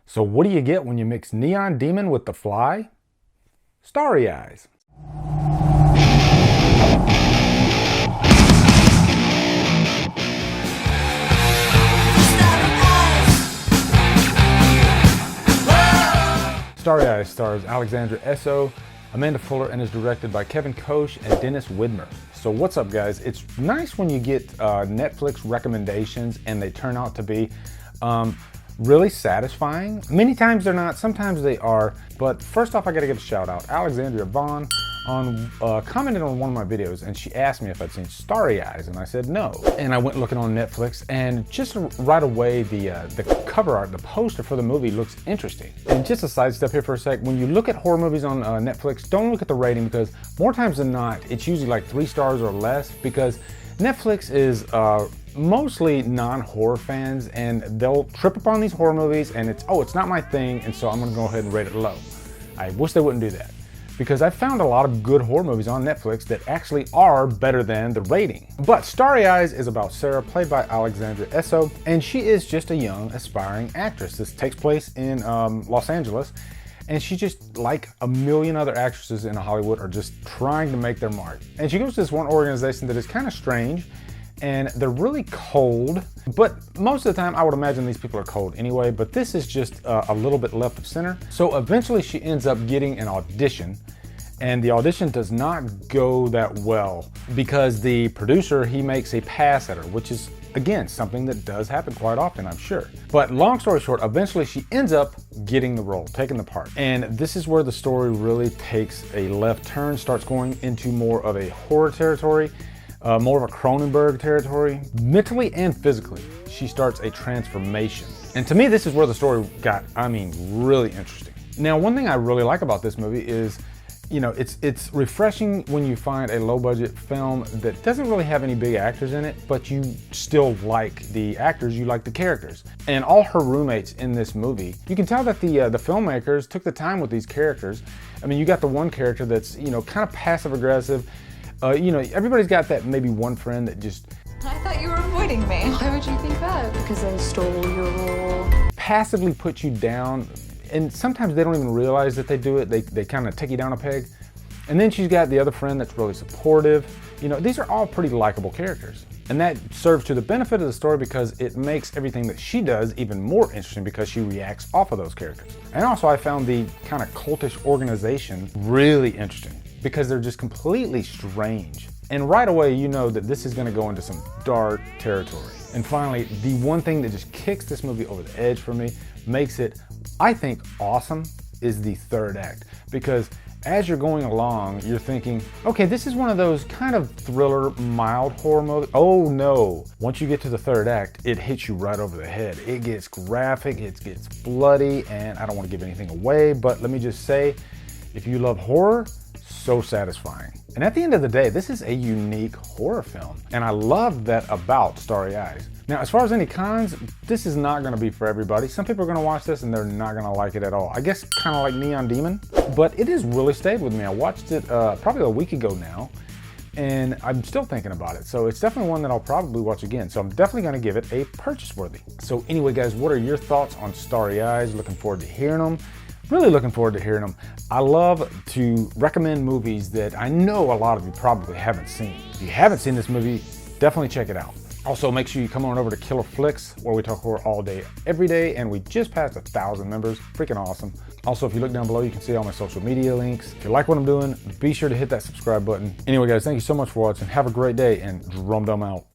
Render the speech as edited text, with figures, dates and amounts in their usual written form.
So what do you get when you mix Neon Demon with The Fly? Starry Eyes. Starry Eyes stars Alexandra Esso, Amanda Fuller, and is directed by Kevin Koch and Dennis Widmer. So what's up, guys? It's nice when you get Netflix recommendations and they turn out to be really satisfying. Many times they're not, sometimes they are. But first off, I gotta give a shout out. Alexandria Vaughn commented on one of my videos and she asked me if I'd seen Starry Eyes, and I said no. And I went looking on Netflix, and just right away the cover art, the poster for the movie looks interesting. And just a side step here for a sec, when you look at horror movies on Netflix, don't look at the rating, because more times than not, it's usually like 3 stars or less, because Netflix is mostly non-horror fans, and they'll trip up on these horror movies and it's not my thing, and so I'm gonna go ahead and rate it low. I wish they wouldn't do that, because I found a lot of good horror movies on Netflix that actually are better than the rating. But Starry Eyes is about Sarah, played by Alexandra Esso, and she is just a young, aspiring actress. This takes place in Los Angeles, and she, just like a million other actresses in Hollywood, are just trying to make their mark. And she goes to this one organization that is kind of strange, and they're really cold, but most of the time I would imagine these people are cold anyway, but this is just a little bit left of center. So eventually she ends up getting an audition, and the audition does not go that well because the producer, he makes a pass at her, which is, again, something that does happen quite often, I'm sure. But long story short, eventually she ends up getting the role, taking the part. And this is where the story really takes a left turn, starts going into more of a horror territory, more of a Cronenberg territory. Mentally and physically, she starts a transformation. And to me, this is where the story got, really interesting. Now, one thing I really like about this movie is, it's refreshing when you find a low-budget film that doesn't really have any big actors in it, but you still like the actors, you like the characters. And all her roommates in this movie, you can tell that the filmmakers took the time with these characters. You got the one character that's, kind of passive-aggressive. Everybody's got that maybe one friend that just... I thought you were avoiding me. Why would you think that? Because I stole your role. Passively put you down, and sometimes they don't even realize that they do it. They kind of take you down a peg. And then she's got the other friend that's really supportive. These are all pretty likable characters. And that serves to the benefit of the story, because it makes everything that she does even more interesting, because she reacts off of those characters. And also, I found the kind of cultish organization really interesting, because they're just completely strange. And right away, you know that this is going to go into some dark territory. And finally, the one thing that just kicks this movie over the edge for me, makes it, I think, awesome, is the third act. Because as you're going along, you're thinking, okay, this is one of those kind of thriller, mild horror movies. Oh no, once you get to the third act, it hits you right over the head. It gets graphic, it gets bloody, and I don't want to give anything away, but let me just say, if you love horror, so satisfying. And at the end of the day, this is a unique horror film, and I love that about Starry Eyes. Now, as far as any cons, this is not gonna be for everybody. Some people are gonna watch this and they're not gonna like it at all. I guess kind of like Neon Demon, but it has really stayed with me. I watched it probably a week ago now, and I'm still thinking about it. So it's definitely one that I'll probably watch again. So I'm definitely gonna give it a purchase worthy. So anyway, guys, what are your thoughts on Starry Eyes? Looking forward to hearing them. Really looking forward to hearing them. I love to recommend movies that I know a lot of you probably haven't seen. If you haven't seen this movie, definitely check it out. Also, make sure you come on over to Killer Flicks, where we talk horror all day, every day, and we just passed 1,000 members. Freaking awesome. Also, if you look down below, you can see all my social media links. If you like what I'm doing, be sure to hit that subscribe button. Anyway, guys, thank you so much for watching. Have a great day, and Drumdum out.